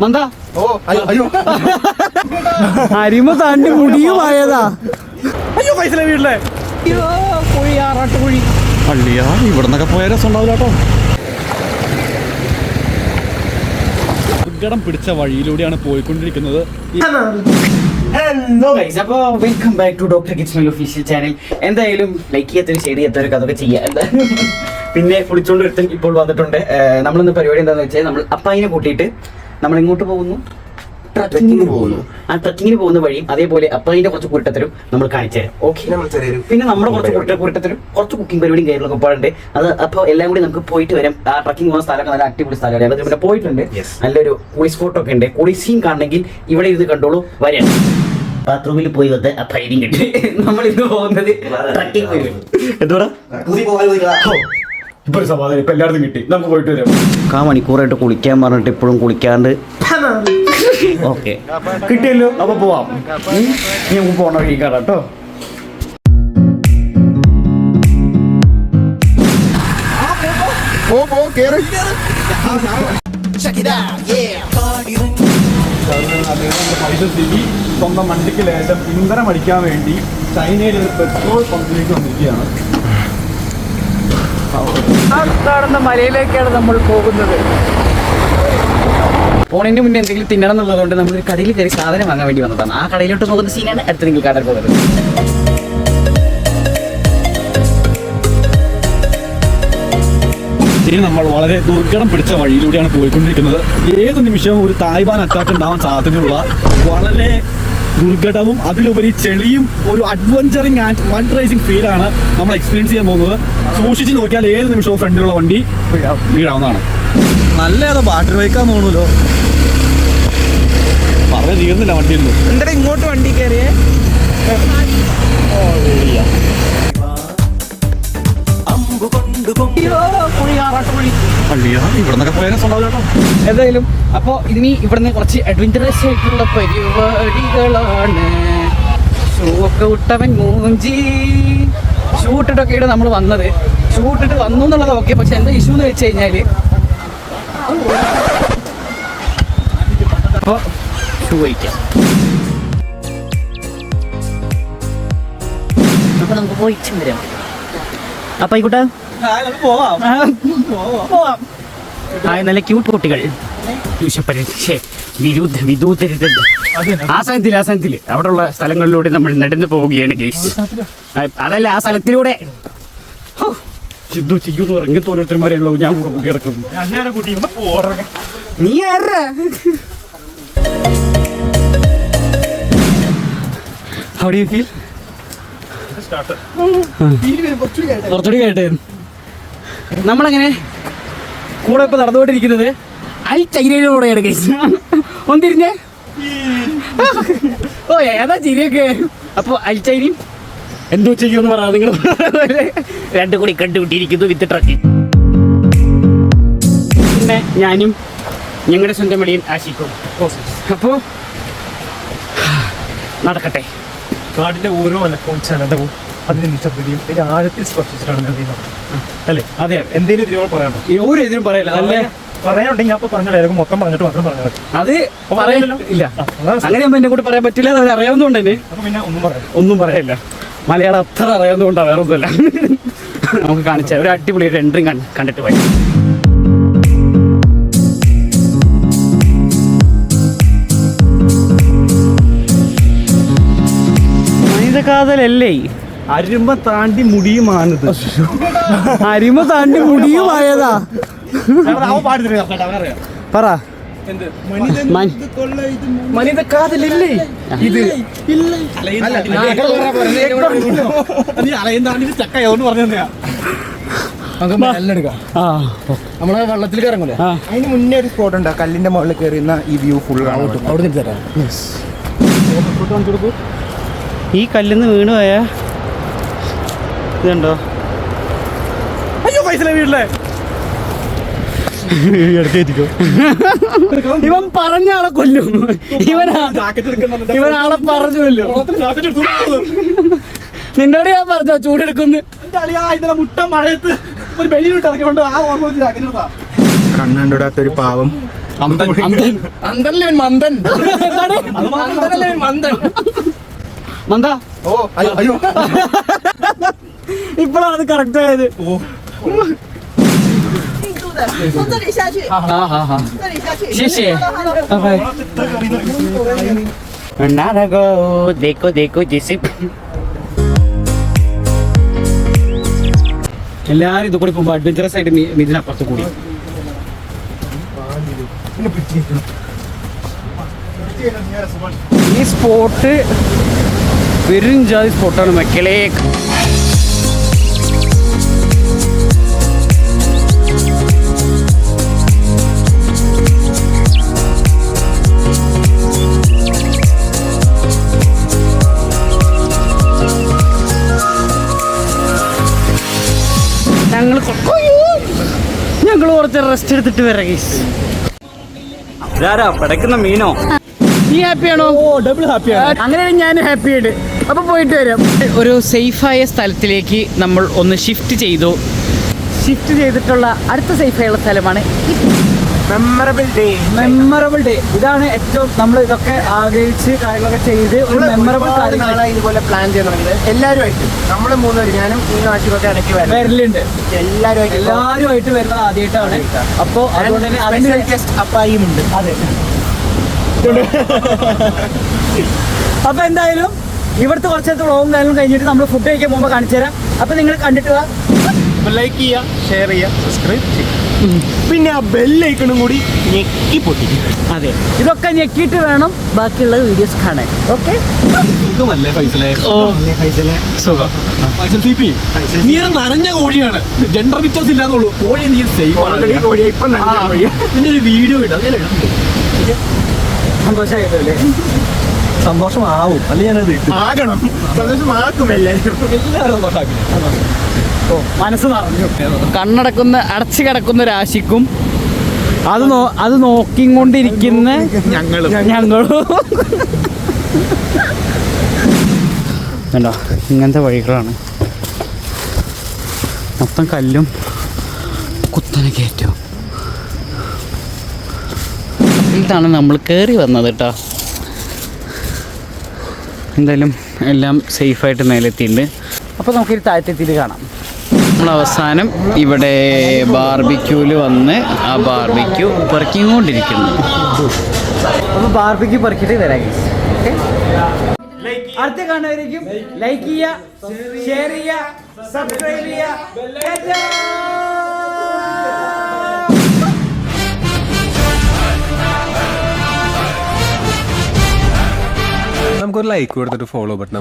മന്ദാ അരിമ താണ്ടി മുടിയുമായതാ. അയ്യോ പൈസ വീട്ടിലെ കുഴി ആറാട്ടുകുഴി പള്ളിയാ. ഇവിടെ നിന്നൊക്കെ പോയ രസം ഉണ്ടാവില്ല കേട്ടോ. ഉദ്ഘടം പിടിച്ച വഴിയിലൂടെയാണ് പോയിക്കൊണ്ടിരിക്കുന്നത്. ഹലോ ഗൈസ്, അപ്പോൾ welcome back to Doctor Kids official channel. എന്തായാലും ലൈക്ക് ചെയ്യാത്തൊരു ഷെയർ ചെയ്യാത്തവർക്ക് അതൊക്കെ ചെയ്യാം. എന്താ പിന്നെ കുളിച്ചുകൊണ്ട് ഒരുത്തൻ ഇപ്പോൾ വന്നിട്ടുണ്ട്. നമ്മളിന്ന് പരിപാടി എന്താണെന്ന് വെച്ചാൽ നമ്മൾ അപ്പായിനെ കൂട്ടിയിട്ട് നമ്മൾ എങ്ങോട്ട് പോകുന്നു? ട്രക്കിങ്ങിന് പോകുന്നു. ആ ട്രക്കിങ്ങിന് പോകുന്ന വഴിയും അതേപോലെ അപ്പായിന്റെ കുറച്ച് കുരുട്ടത്തരും നമ്മൾ കാണിച്ചു തരാം. ഓക്കെ, പിന്നെ നമ്മുടെ കുറച്ച് കുരുട്ടത്തരും കുറച്ച് കുക്കിംഗ് പരിപാടിയും കാര്യങ്ങളൊക്കെ പാടുണ്ട്. അത് അപ്പോൾ എല്ലാം കൂടി നമുക്ക് പോയിട്ട് വരാം. ആ ട്രക്കിംഗ് പോകുന്ന സ്ഥലമൊക്കെ നല്ല അടിപൊളി സ്ഥലമാണ്. അതായത് ഇവിടെ പോയിട്ടുണ്ട്. നല്ലൊരു കുളി സ്പോട്ടൊക്കെ ഉണ്ട്. കുളി സീൻ കാണണമെങ്കിൽ ഇവിടെ ഇരുന്ന് കണ്ടോളൂ. വരാം. ബാത്റൂമിൽ പോയി വന്ന് ആ ഫൈരിങ് ഉണ്ട്. നമ്മൾ ഇന്ന് പോകുന്നത് ട്രക്കിംഗ് പരിപാടി. എന്തുവാ ഇപ്പൊ ഒരു സമാധാനം. ഇപ്പൊ എല്ലായിടത്തും കിട്ടി. നമുക്ക് പോയിട്ട് വരാം. മണിക്കൂറായിട്ട് കുളിക്കാൻ പറഞ്ഞിട്ട് ഇപ്പോഴും കുളിക്കാണ്ട്. ഓക്കെ, കിട്ടിയല്ലോ. അപ്പൊ പോവാം. നമുക്ക് പോണ വഴി കാണാം കേട്ടോ. സ്വന്തം വണ്ടിക്ക് ലേശം ഇന്ധനം അടിക്കാൻ വേണ്ടി ചൈനയിൽ ഒരു പെട്രോൾ പമ്പിലേക്ക് വന്നിരിക്കുകയാണ്. കാണുന്ന മലയിലേക്കാണ് നമ്മൾ പോകുന്നത്. പോണതിന് മുന്നേ എന്തെങ്കിലും തിന്നണം എന്നുള്ളതുകൊണ്ട് നമ്മൾ ഒരു കടയിൽ കയറി സാധനം വാങ്ങാൻ വേണ്ടി വന്നതാണ്. ആ കടയിലോട്ട് പോകുന്ന സീനാണ് അടുത്ത് നിങ്ങൾ കാണാൻ പോകുന്നത്. ഇനി നമ്മൾ വളരെ ദുർഘടം പിടിച്ച വഴിയിലൂടെയാണ് പോയിക്കൊണ്ടിരിക്കുന്നത്. ഏത് നിമിഷവും ഒരു തായ്വാൻ അറ്റാക്ക് ഉണ്ടാവാൻ സാധ്യതയുള്ള വളരെ ദുർഘടവും അതിലുപരി ചെളിയും ഒരു അഡ്വഞ്ചറിങ് ആൻഡ് വണ്ട് റൈസിങ് ഫീലാണ് നമ്മൾ എക്സ്പീരിയൻസ് ചെയ്യാൻ പോകുന്നത്. സൂക്ഷിച്ച് നോക്കിയാൽ ഏത് നിമിഷവും ഫ്രണ്ടിലുള്ള വണ്ടി വീഴാവുന്നതാണ്. നല്ല ഏതാ ബാറ്ററി ബൈക്കാൻ തോന്നുമല്ലോ. പറഞ്ഞ തീർന്നില്ല വണ്ടിയൊന്നും. എന്താ ഇങ്ങോട്ട് വണ്ടി കയറിയേ? എന്തായാലും അപ്പൊ ഇനി ഇവിടുന്ന് കുറച്ച് അഡ്വഞ്ചറസ് ആയിട്ടുള്ള പരിപാടികളാണ്. ഷൂ ഒക്കെ വിട്ടവൻ മൂഞ്ചി. ഷൂ ഇട്ടിട്ടൊക്കെയാണ് നമ്മൾ വന്നത്. ഷൂ ഇട്ടിട്ട് വന്നു എന്നുള്ളത് ഓക്കെ. പക്ഷെ എന്താ ഇഷ്യൂ എന്ന് വെച്ച് കഴിഞ്ഞാല് അപ്പൊ ഷൂ വയ്ക്കാം. അപ്പൊ നമുക്ക് പോയിട്ട് വരാം. അപ്പൊ ആയിക്കോട്ടെ, നല്ല ക്യൂട്ട് കുട്ടികൾ. ആസാനത്തില് അവിടെയുള്ള സ്ഥലങ്ങളിലൂടെ നമ്മൾ നടന്നു പോവുകയാണ് ഗൈസ്. അതല്ല, ആ സ്ഥലത്തിലൂടെ ഇങ്ങനത്തെ ഓരോരുത്തന്മാരെയുള്ളൂ. ഞാൻ കൂടെ കൂട്ടി കിടക്കുന്നു. നീ ആരാ? How do you feel? കുറച്ചുകൂടി കേട്ടായിരുന്നു. നമ്മളങ്ങനെ കൂടെ ഇപ്പൊ നടന്നുകൊണ്ടിരിക്കുന്നത് അൽ ചൈനയിലൂടെയാണ് ഗൈസ്. ഒന്നിരിഞ്ഞേ. ഓ ഏതാ ചിരിയൊക്കെ. അപ്പൊ അൽ ചൈനയും എന്തോ ചെയ്യുമെന്ന് പറയാം. നിങ്ങൾ രണ്ടും കൂടി കണ്ടുപിട്ടിരിക്കുന്നു വിത്ത് ട്രക്ക്. പിന്നെ ഞാനും ഞങ്ങളുടെ സ്വന്തം വഴിയും ആശിക്കും. അപ്പോ നടക്കട്ടെ. കാടിന്റെ ഓരോ അനക്കവും ചലനവും അതിന്റെ നിശബ്ദതയും ആഴത്തിൽ സ്പർശിച്ചിട്ടാണ് അല്ലേ? അതെ. എന്തെങ്കിലും ഇതിനോട് പറയാമോ? ഒരു ഇതിനും പറയില്ല. നല്ല പറയാനുണ്ടെങ്കിൽ അപ്പൊ പറഞ്ഞ മൊത്തം പറഞ്ഞിട്ട് മാത്രം പറഞ്ഞാൽ അത് പറയാനല്ലോ. ഇല്ല, അങ്ങനെ എന്നെ കൂടെ പറയാൻ പറ്റില്ല. അത് അറിയാവുന്നതുകൊണ്ട് തന്നെ അപ്പൊ പിന്നെ ഒന്നും പറയില്ല. മലയാളം അത്ര അറിയാവുന്നതുകൊണ്ടാണ്, വേറെ ഒന്നുമല്ല. നമുക്ക് കാണിച്ച ഒരു അടിപൊളി ഒരു എൻട്രി കണ്ടിട്ട് പോയി. മനിതകാതലല്ലേ? അരിമ താണ്ടി മുടിയുമാണത്. അരിമ താണ്ടി മുടിയുമായതാ. പറ. മനിതകാതലല്ലേ ഇത്? ചക്കയോന്ന് പറഞ്ഞു തന്നെയാ. നമ്മളെ വെള്ളത്തിൽ ഇറങ്ങൂലേ? അതിന് മുന്നേ ഒരു സ്പോട്ട് ഉണ്ട്. കല്ലിന്റെ മുകളിൽ കയറിയുന്ന ഈ വ്യൂ ഫുൾ അവിടെ നിന്ന് തരാം. ഈ കല്ലിന്ന് വീണ് പോയാ ഇതുണ്ടോ? അയ്യോ പൈസ വീട്ടിലെ ഇവൻ പറഞ്ഞ ആളെ കൊല്ലും. ഇവനാളെ പറഞ്ഞു കൊല്ലും. നിന്നോട് ഞാൻ പറഞ്ഞോ ചൂടെടുക്കുന്നു. മുട്ട മഴയത്ത് ഒരു വെളിയിലിട്ട് ഇറക്കിക്കൊണ്ട് ആ ഓർമ്മ കണ്ണുകൊണ്ടിടാത്തൊരു പാവം മന്ദ ഓ അയ്യോ ഇപ്പോഴാണ് അത് കറക്റ്റ് ആയത്. 从这里下去， 这里下去。 谢谢。 देखो देखो जैसे എല്ലാരും ഇത് കൂടി പോകുമ്പോ അഡ്വഞ്ചറസ് ആയിട്ട് ഇതിനപ്പുറത്ത് കൂടി. ഈ സ്പോട്ട് വെറും ജാതി സ്പോട്ടാണ് മക്കളെ. ഞങ്ങൾ കുറച്ച് റെസ്റ്റ് എടുത്തിട്ട് വരാം ഗയ്സ്. പടക്കുന്ന മീനോ? നീ ഹാപ്പിയാണോ? ഡബിൾ ഹാപ്പിയാണ്. അങ്ങനെ ഞാൻ ഹാപ്പിയാണ്. അപ്പൊ പോയിട്ട് വരാം. ഒരു സേഫായ സ്ഥലത്തിലേക്ക് നമ്മൾ ഒന്ന് ഷിഫ്റ്റ് ചെയ്തു. ഷിഫ്റ്റ് ചെയ്തിട്ടുള്ള അടുത്ത സേഫായുള്ള സ്ഥലമാണ് മെമ്മറബിൾ ഡേ. ഇതാണ് ഏറ്റവും നമ്മൾ ഇതൊക്കെ ആഗ്രഹിച്ച് കാര്യങ്ങളൊക്കെ ചെയ്ത് ഒരു മെമ്മറബിൾ കാര്യങ്ങൾ ഇതുപോലെ പ്ലാൻ ചെയ്യുന്നുണ്ട് എല്ലാവരുമായിട്ട്. നമ്മൾ മൂന്നുപേര്, ഞാനും ഈ നാട്ടിലൊക്കെ ഇടയ്ക്ക് വരലുണ്ട്. എല്ലാവരുമായിട്ട് വരുന്നത് ആദ്യമായിട്ടാണ്. അപ്പോൾ അതുകൊണ്ട് തന്നെ അതിന് ഗസ്റ്റ് അപ്പായും ഉണ്ട്. അതെ. അപ്പൊ എന്തായാലും ഇവിടുത്തെ കുറച്ചേരത്തെ വ്ളോഗും കാര്യങ്ങളും കഴിഞ്ഞിട്ട് നമ്മൾ ഫുഡ് കഴിക്കാൻ പോകുമ്പോൾ കാണിച്ചു തരാം. അപ്പൊ നിങ്ങൾ കണ്ടിട്ട് വാ. ലൈക്ക് ചെയ്യുക, ഷെയർ ചെയ്യുക, സബ്സ്ക്രൈബ് ചെയ്യുക. പിന്നെ ആ ബെല്ലൈക്കണും കൂടി ഞെക്കി പൊട്ടിക്കും. അതെ, ഇതൊക്കെ ഞെക്കിയിട്ട് വേണം ബാക്കിയുള്ള വീഡിയോസ് കാണാൻ. ഓക്കെ, സുഖമല്ലേ ഫൈസലേ? സുഖം. ഫൈസൽ TP, നീ ഒരു നനഞ്ഞ കോഴിയാണ്. ജെൻഡർ വ്യത്യാസം ഇല്ലാന്നുള്ളൂ. കോഴി നീ സേഫ് ആണ്. പിന്നെ ഒരു വീഡിയോ ഇടാം. സന്തോഷമായിട്ടല്ലേ? സന്തോഷമാവും. അല്ലെ ഞാനത് ഇട്ടു. ആകണം, സന്തോഷമാക്കും എല്ലാവരും. എല്ലാവരും സന്തോഷമാക്കി. മനസ്സ് നിറഞ്ഞു. അടച്ചു കിടക്കുന്ന രാശിക്കും അത് നോക്കിക്കൊണ്ടിരിക്കുന്ന ഞങ്ങളും വേണ്ട. ഇങ്ങനത്തെ വഴികളാണ് മൊത്തം കല്ലും കുത്തനെ കയറ്റവും. ഇതാണ് നമ്മൾ കയറി വന്നത് കേട്ടോ. എന്തായാലും എല്ലാം സേഫായിട്ട് മേലെത്തിയിട്ടുണ്ട്. അപ്പോൾ നമുക്കൊരു താഴത്തെത്തിയിട്ട് കാണാം. നമ്മൾ അവസാനം ഇവിടെ ബാർബിക്യൂല് വന്ന് ആ ബാർബിക്യൂ പെറുക്കിക്കൊണ്ടിരിക്കുന്നു. അപ്പോൾ ബാർബിക്യൂ പെറുക്കിയിട്ട് വരാം. ഓക്കെ, അടുത്ത കാണുന്നവരേക്കും ലൈക്ക് ചെയ്യുക, ഷെയർ ചെയ്യുക, സബ്സ്ക്രൈബ് ചെയ്യുക. നമുക്കൊരു ലൈക്ക് കൊടുത്തിട്ട് ഫോളോ ബട്ടൺ